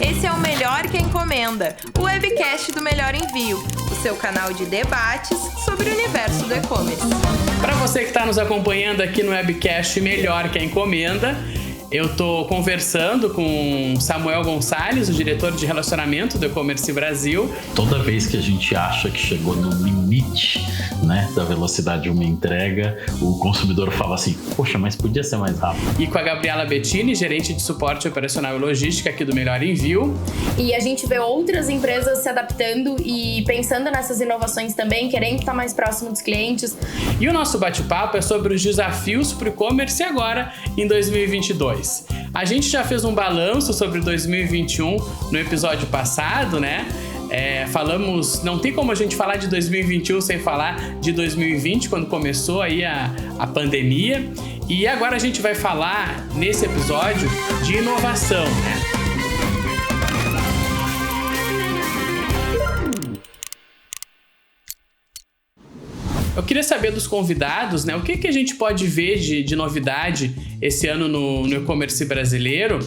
Esse é o Melhor que Encomenda, o webcast do Melhor Envio, o seu canal de debates sobre o universo do e-commerce. Para você que está nos acompanhando aqui no webcast Melhor que Encomenda, eu estou conversando com Samuel Gonçalves, o diretor de relacionamento do E-Commerce Brasil. Toda vez que a gente acha que chegou no limite, né, da velocidade de uma entrega, o consumidor fala assim, poxa, mas podia ser mais rápido. E com a Gabriela Bettini, gerente de suporte operacional e logística aqui do Melhor Envio. E a gente vê outras empresas se adaptando e pensando nessas inovações também, querendo estar mais próximo dos clientes. E o nosso bate-papo é sobre os desafios para o e-commerce agora, em 2022. A gente já fez um balanço sobre 2021 no episódio passado, né? Falamos, não tem como a gente falar de 2021 sem falar de 2020, quando começou aí a pandemia. E agora a gente vai falar, nesse episódio, de inovação, né? Eu queria saber dos convidados, né? O que a gente pode ver de novidade esse ano no e-commerce brasileiro?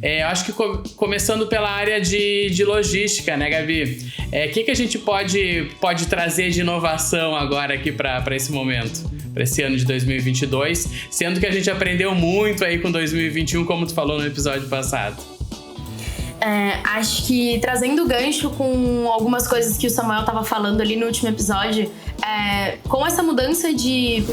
Eu acho que começando pela área de logística, né, Gabi? O que a gente pode trazer de inovação agora aqui para esse momento, para esse ano de 2022, sendo que a gente aprendeu muito aí com 2021, como tu falou no episódio passado. Acho que trazendo gancho com algumas coisas que o Samuel estava falando ali no último episódio, com essa mudança de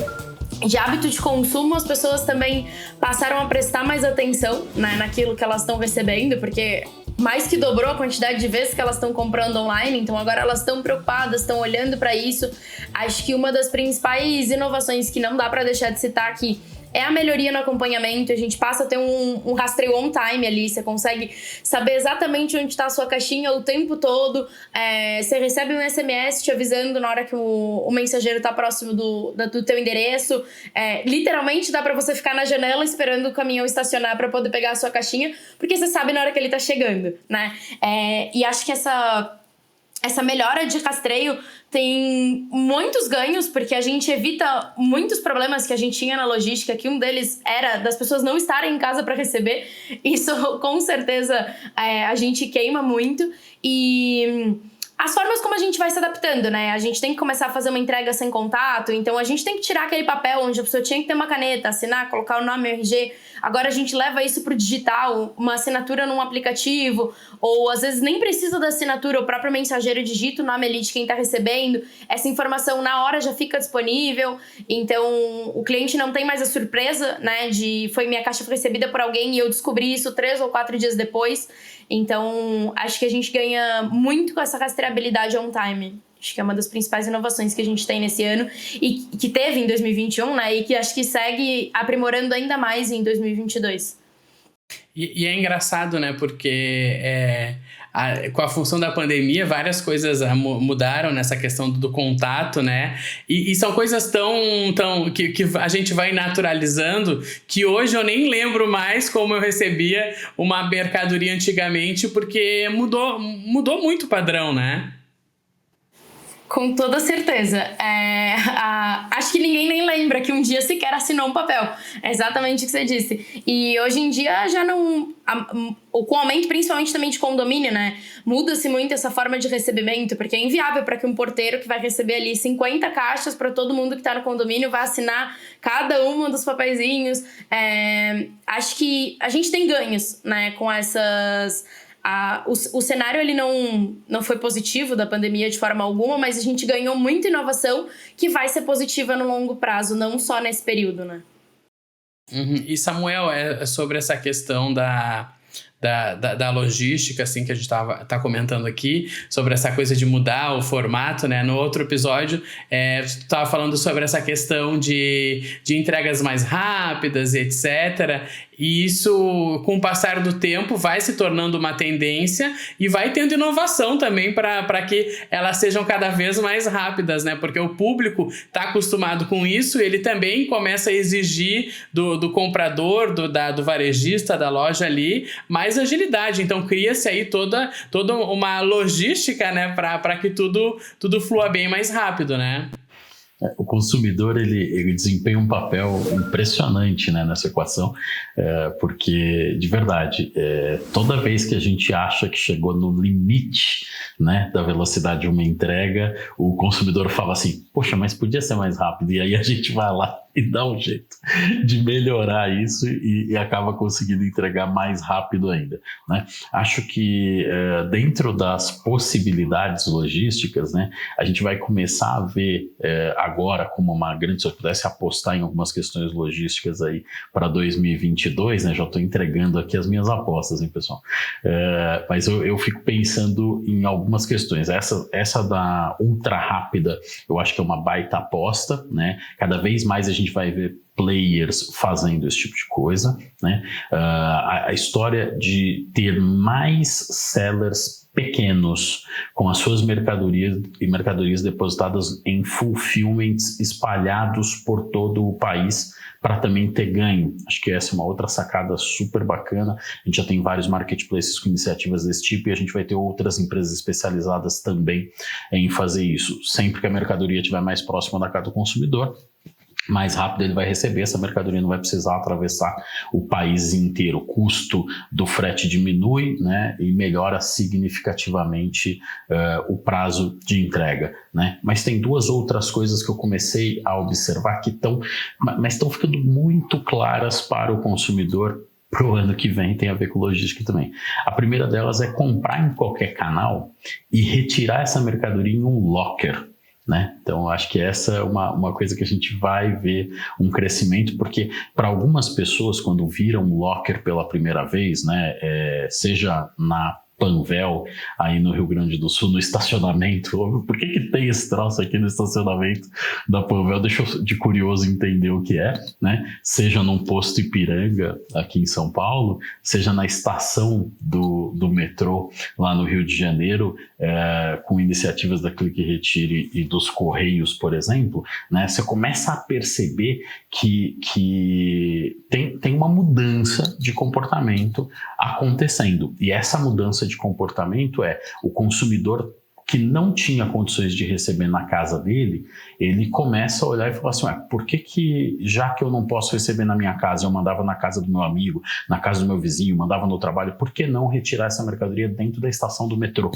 hábito de consumo, as pessoas também passaram a prestar mais atenção, né, naquilo que elas estão recebendo, porque mais que dobrou a quantidade de vezes que elas estão comprando online, então agora elas estão preocupadas, estão olhando para isso. Acho que uma das principais inovações que não dá para deixar de citar aqui é a melhoria no acompanhamento. A gente passa a ter um rastreio on time ali, você consegue saber exatamente onde está a sua caixinha o tempo todo, você recebe um SMS te avisando na hora que o mensageiro está próximo do teu endereço, literalmente dá para você ficar na janela esperando o caminhão estacionar para poder pegar a sua caixinha, porque você sabe na hora que ele está chegando, né? E acho que essa melhora de rastreio tem muitos ganhos, porque a gente evita muitos problemas que a gente tinha na logística, que um deles era das pessoas não estarem em casa para receber. Isso, com certeza, a gente queima muito. E as formas como a gente vai se adaptando, né? A gente tem que começar a fazer uma entrega sem contato, então a gente tem que tirar aquele papel onde a pessoa tinha que ter uma caneta, assinar, colocar o nome, o RG. Agora a gente leva isso pro digital, uma assinatura num aplicativo, ou às vezes nem precisa da assinatura, o próprio mensageiro digita o nome ali de quem tá recebendo, essa informação na hora já fica disponível, então o cliente não tem mais a surpresa, né, foi minha caixa foi recebida por alguém e eu descobri isso 3 ou 4 dias depois. Então acho que a gente ganha muito com essa rastreabilidade on time. Acho que é uma das principais inovações que a gente tem nesse ano e que teve em 2021, né? E que acho que segue aprimorando ainda mais em 2022. E é engraçado, né? Porque com a função da pandemia, várias coisas mudaram nessa questão do contato, né? E são coisas que a gente vai naturalizando, que hoje eu nem lembro mais como eu recebia uma mercadoria antigamente, porque mudou muito o padrão, né? Com toda certeza. Acho que ninguém nem lembra que um dia sequer assinou um papel. É exatamente o que você disse. E hoje em dia já não... Com o aumento principalmente também de condomínio, né? Muda-se muito essa forma de recebimento, porque é inviável para que um porteiro que vai receber ali 50 caixas para todo mundo que está no condomínio vai assinar cada um dos papeizinhos. Acho que a gente tem ganhos, né, com essas... O cenário ele não foi positivo da pandemia de forma alguma, mas a gente ganhou muita inovação que vai ser positiva no longo prazo, não só nesse período, né? Uhum. E Samuel, sobre essa questão da logística, assim, que a gente tá comentando aqui, sobre essa coisa de mudar o formato, né? No outro episódio, tu tava falando sobre essa questão de entregas mais rápidas e etc. E isso, com o passar do tempo, vai se tornando uma tendência e vai tendo inovação também para que elas sejam cada vez mais rápidas, né? Porque o público está acostumado com isso, ele também começa a exigir do comprador, do varejista, da loja ali, mais agilidade. Então, cria-se aí toda uma logística, né? Para que tudo flua bem mais rápido, né? O consumidor ele desempenha um papel impressionante, né, nessa equação, porque, de verdade, toda vez que a gente acha que chegou no limite, né, da velocidade de uma entrega, o consumidor fala assim, poxa, mas podia ser mais rápido, e aí a gente vai lá e dá um jeito de melhorar isso e acaba conseguindo entregar mais rápido ainda, né? Acho que dentro das possibilidades logísticas, né, a gente vai começar a ver agora como uma grande, se eu pudesse apostar em algumas questões logísticas aí para 2022, né, já estou entregando aqui as minhas apostas, hein, pessoal? Mas eu fico pensando em algumas questões. Essa da ultra rápida, eu acho que é uma baita aposta, né? Cada vez mais a gente vai ver players fazendo esse tipo de coisa, né? A história de ter mais sellers pequenos com as suas mercadorias depositadas em fulfillments espalhados por todo o país para também ter ganho. Acho que essa é uma outra sacada super bacana. A gente já tem vários marketplaces com iniciativas desse tipo e a gente vai ter outras empresas especializadas também em fazer isso. Sempre que a mercadoria estiver mais próxima da casa do consumidor, mais rápido ele vai receber, essa mercadoria não vai precisar atravessar o país inteiro. O custo do frete diminui, né, e melhora significativamente o prazo de entrega, né? Mas tem duas outras coisas que eu comecei a observar que estão ficando muito claras para o consumidor para o ano que vem, tem a ver com logística também. A primeira delas é comprar em qualquer canal e retirar essa mercadoria em um locker, né? Então, eu acho que essa é uma coisa que a gente vai ver um crescimento, porque para algumas pessoas, quando viram um locker pela primeira vez, né, seja na Panvel, aí no Rio Grande do Sul, no estacionamento. Por que tem esse troço aqui no estacionamento da Panvel? Deixa eu, de curioso, entender o que é, né? Seja num posto Ipiranga, aqui em São Paulo, seja na estação do metrô, lá no Rio de Janeiro, com iniciativas da Clique Retire e dos Correios, por exemplo, né? Você começa a perceber que tem uma mudança de comportamento acontecendo. E essa mudança de comportamento o consumidor que não tinha condições de receber na casa dele, ele começa a olhar e falar assim, por que já que eu não posso receber na minha casa, eu mandava na casa do meu amigo, na casa do meu vizinho, mandava no trabalho, por que não retirar essa mercadoria dentro da estação do metrô?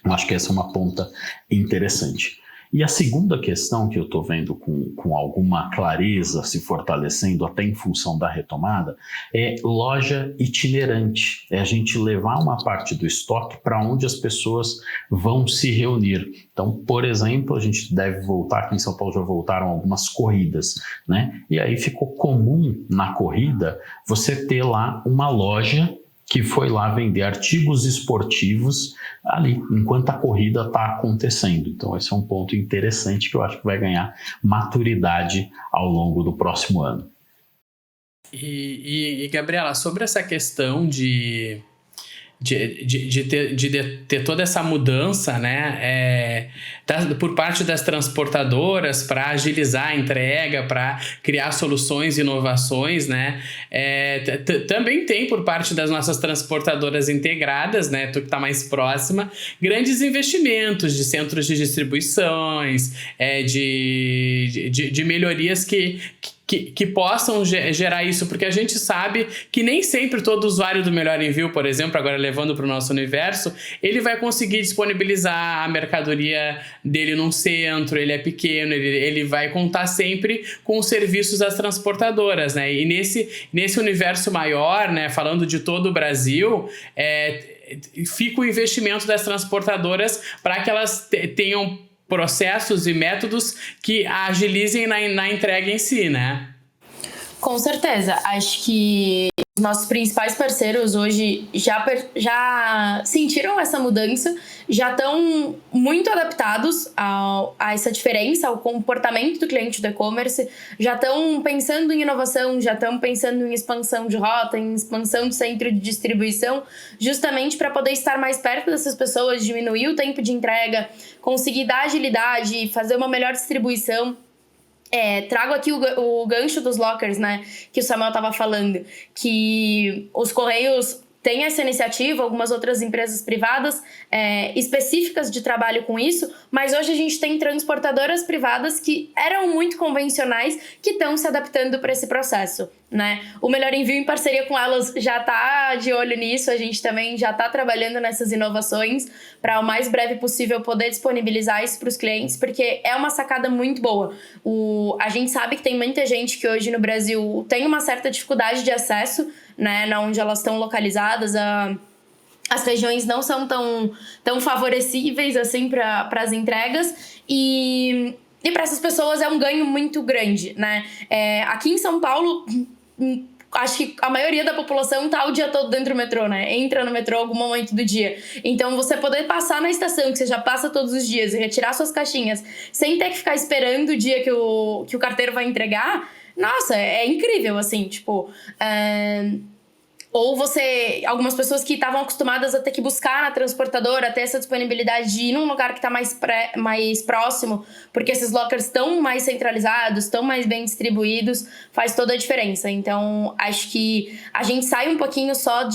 Eu acho que essa é uma ponta interessante. E a segunda questão que eu estou vendo com alguma clareza se fortalecendo, até em função da retomada, é loja itinerante. É a gente levar uma parte do estoque para onde as pessoas vão se reunir. Então, por exemplo, a gente deve voltar, aqui em São Paulo já voltaram algumas corridas, né? E aí ficou comum na corrida você ter lá uma loja que foi lá vender artigos esportivos ali, enquanto a corrida está acontecendo. Então, esse é um ponto interessante que eu acho que vai ganhar maturidade ao longo do próximo ano. E Gabriela, sobre essa questão de ter toda essa mudança, né, por parte das transportadoras para agilizar a entrega, para criar soluções e inovações, né, também tem por parte das nossas transportadoras integradas, né, tu que está mais próxima, grandes investimentos de centros de distribuições, de melhorias que possam gerar isso, porque a gente sabe que nem sempre todo usuário do Melhor Envio, por exemplo, agora levando para o nosso universo, ele vai conseguir disponibilizar a mercadoria dele num centro, ele é pequeno, ele vai contar sempre com os serviços das transportadoras, né? E nesse universo maior, né, falando de todo o Brasil, fica o investimento das transportadoras para que elas tenham processos e métodos que agilizem na entrega em si, né? Com certeza. Acho que os nossos principais parceiros hoje já sentiram essa mudança, já estão muito adaptados a essa diferença, ao comportamento do cliente do e-commerce, já estão pensando em inovação, já estão pensando em expansão de rota, em expansão de centro de distribuição, justamente para poder estar mais perto dessas pessoas, diminuir o tempo de entrega, conseguir dar agilidade, fazer uma melhor distribuição. Trago aqui o gancho dos lockers, né, que o Samuel estava falando, que os Correios tem essa iniciativa, algumas outras empresas privadas específicas de trabalho com isso, mas hoje a gente tem transportadoras privadas que eram muito convencionais que estão se adaptando para esse processo, né? O Melhor Envio, em parceria com elas, já está de olho nisso, a gente também já está trabalhando nessas inovações para o mais breve possível poder disponibilizar isso para os clientes, porque é uma sacada muito boa. A gente sabe que tem muita gente que hoje no Brasil tem uma certa dificuldade de acesso, né, onde elas estão localizadas, as regiões não são tão favorecíveis assim para as entregas, e para essas pessoas é um ganho muito grande, né? Aqui em São Paulo, acho que a maioria da população tá o dia todo dentro do metrô, né? Entra no metrô em algum momento do dia. Então, você poder passar na estação, que você já passa todos os dias, e retirar suas caixinhas, sem ter que ficar esperando o dia que o carteiro vai entregar, nossa, é incrível, assim, tipo... Ou algumas pessoas que estavam acostumadas a ter que buscar na transportadora, ter essa disponibilidade de ir num lugar que está mais próximo, porque esses lockers estão mais centralizados, estão mais bem distribuídos, faz toda a diferença. Então, acho que a gente sai um pouquinho só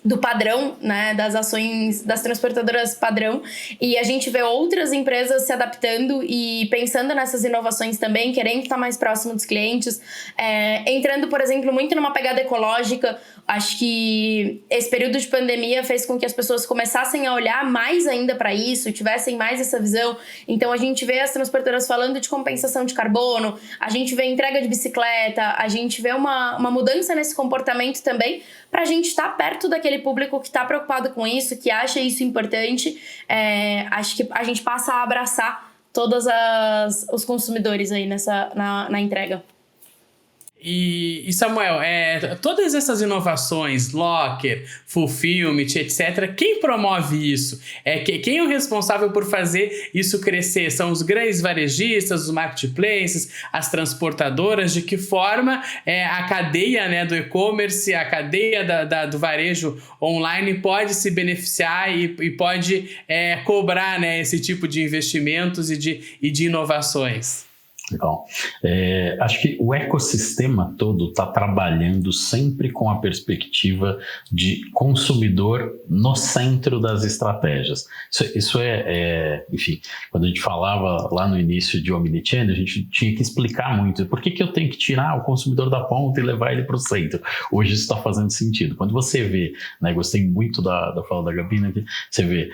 do padrão, né, das ações das transportadoras padrão, e a gente vê outras empresas se adaptando e pensando nessas inovações também, querendo estar mais próximo dos clientes, entrando, por exemplo, muito numa pegada ecológica. Acho que esse período de pandemia fez com que as pessoas começassem a olhar mais ainda para isso, tivessem mais essa visão. Então, a gente vê as transportadoras falando de compensação de carbono, a gente vê entrega de bicicleta, a gente vê uma mudança nesse comportamento também, para a gente estar perto daquele público que está preocupado com isso, que acha isso importante. Acho que a gente passa a abraçar todos os consumidores aí na entrega. E Samuel, todas essas inovações, locker, fulfillment, etc., quem promove isso? Quem é o responsável por fazer isso crescer? São os grandes varejistas, os marketplaces, as transportadoras? De que forma a cadeia, né, do e-commerce, a cadeia do varejo online pode se beneficiar e pode cobrar, né, esse tipo de investimentos e de inovações? Legal. Acho que o ecossistema todo está trabalhando sempre com a perspectiva de consumidor no centro das estratégias. Isso enfim, quando a gente falava lá no início de Omnichannel, a gente tinha que explicar muito por que eu tenho que tirar o consumidor da ponta e levar ele para o centro. Hoje isso está fazendo sentido. Quando você vê, né, gostei muito da fala da Gabi, né, você vê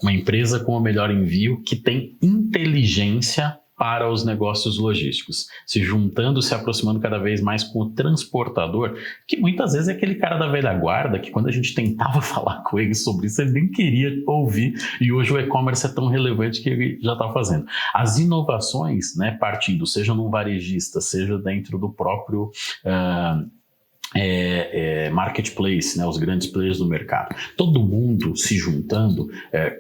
uma empresa com o Melhor Envio que tem inteligência para os negócios logísticos, se juntando, se aproximando cada vez mais com o transportador, que muitas vezes é aquele cara da velha guarda, que quando a gente tentava falar com ele sobre isso, ele nem queria ouvir, e hoje o e-commerce é tão relevante que ele já está fazendo. As inovações, né, partindo, seja num varejista, seja dentro do próprio... marketplace, né, os grandes players do mercado, todo mundo se juntando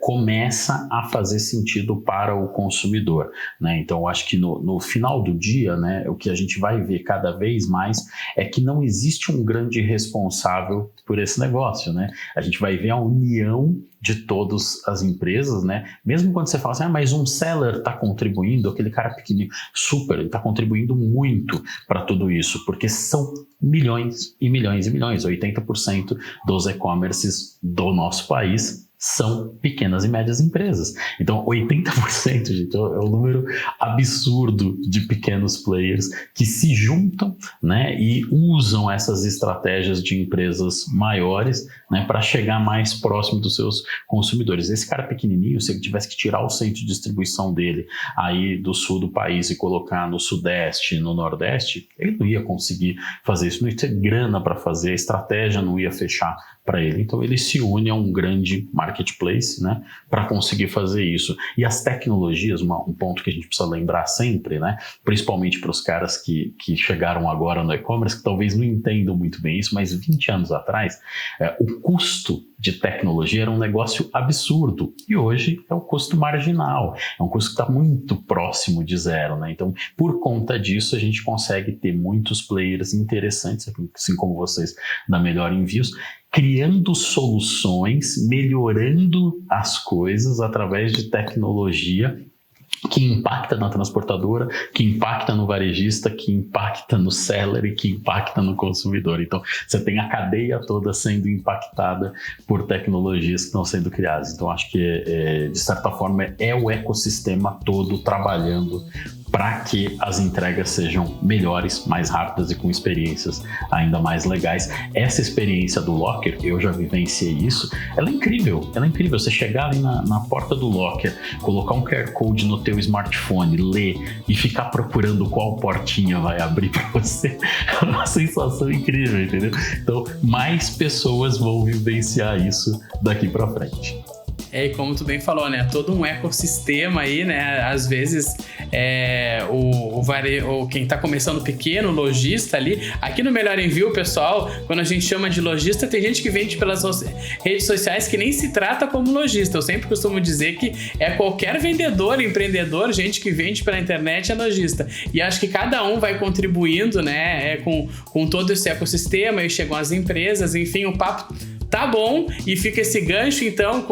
começa a fazer sentido para o consumidor, né? Então eu acho que no final do dia, né, o que a gente vai ver cada vez mais é que não existe um grande responsável por esse negócio, né? A gente vai ver a união de todas as empresas, né? Mesmo quando você fala assim, mas um seller está contribuindo, aquele cara pequenininho, super, ele está contribuindo muito para tudo isso, porque são milhões e milhões e milhões, 80% dos e-commerces do nosso país são pequenas e médias empresas. Então, 80%, gente, é um número absurdo de pequenos players que se juntam, né, e usam essas estratégias de empresas maiores, né, para chegar mais próximo dos seus consumidores. Esse cara pequenininho, se ele tivesse que tirar o centro de distribuição dele aí do sul do país e colocar no sudeste, no nordeste, ele não ia conseguir fazer isso, não ia ter grana para fazer, a estratégia não ia fechar para ele. Então ele se une a um grande marketplace, né, para conseguir fazer isso. E as tecnologias, um ponto que a gente precisa lembrar sempre, né, principalmente para os caras que chegaram agora no e-commerce, que talvez não entendam muito bem isso, mas 20 anos atrás, o custo de tecnologia era um negócio absurdo, e hoje é um custo marginal, é um custo que está muito próximo de zero, né? Então, por conta disso, a gente consegue ter muitos players interessantes, assim como vocês da Melhor Envios, criando soluções, melhorando as coisas através de tecnologia que impacta na transportadora, que impacta no varejista, que impacta no seller e que impacta no consumidor. Então, você tem a cadeia toda sendo impactada por tecnologias que estão sendo criadas. Então, acho que, de certa forma, é o ecossistema todo trabalhando para que as entregas sejam melhores, mais rápidas e com experiências ainda mais legais. Essa experiência do locker, eu já vivenciei isso, ela é incrível, Você chegar ali na porta do locker, colocar um QR Code no teu smartphone, ler e ficar procurando qual portinha vai abrir para você, é uma sensação incrível, entendeu? Então, mais pessoas vão vivenciar isso daqui para frente. E como tu bem falou, né? Todo um ecossistema aí, né? Às vezes, quem tá começando pequeno, lojista ali. Aqui no Melhor Envio, pessoal, quando a gente chama de lojista, tem gente que vende pelas redes sociais que nem se trata como lojista. Eu sempre costumo dizer que é qualquer vendedor, empreendedor, gente que vende pela internet é lojista. E acho que cada um vai contribuindo, né? Com todo esse ecossistema, aí chegam as empresas, enfim, o papo tá bom, e fica esse gancho, então,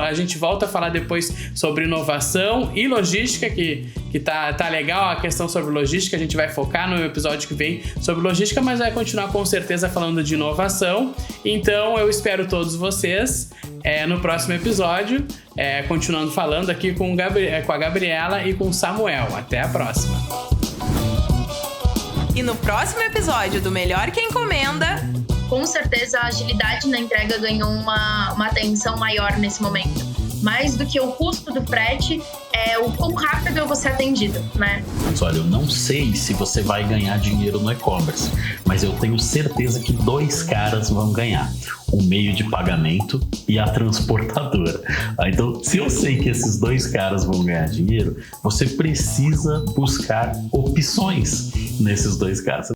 a gente volta a falar depois sobre inovação e logística, que tá legal a questão sobre logística, a gente vai focar no episódio que vem sobre logística, mas vai continuar com certeza falando de inovação. Então, eu espero todos vocês no próximo episódio, continuando falando aqui com a Gabriela e com o Samuel. Até a próxima! E no próximo episódio do Melhor Que Encomenda... Com certeza a agilidade na entrega ganhou uma atenção maior nesse momento. Mais do que o custo do frete, é o quão rápido eu vou ser atendido, né? Mas olha, eu não sei se você vai ganhar dinheiro no e-commerce, mas eu tenho certeza que 2 caras vão ganhar. O meio de pagamento e a transportadora. Então, se eu sei que esses 2 caras vão ganhar dinheiro, você precisa buscar opções nesses 2 caras.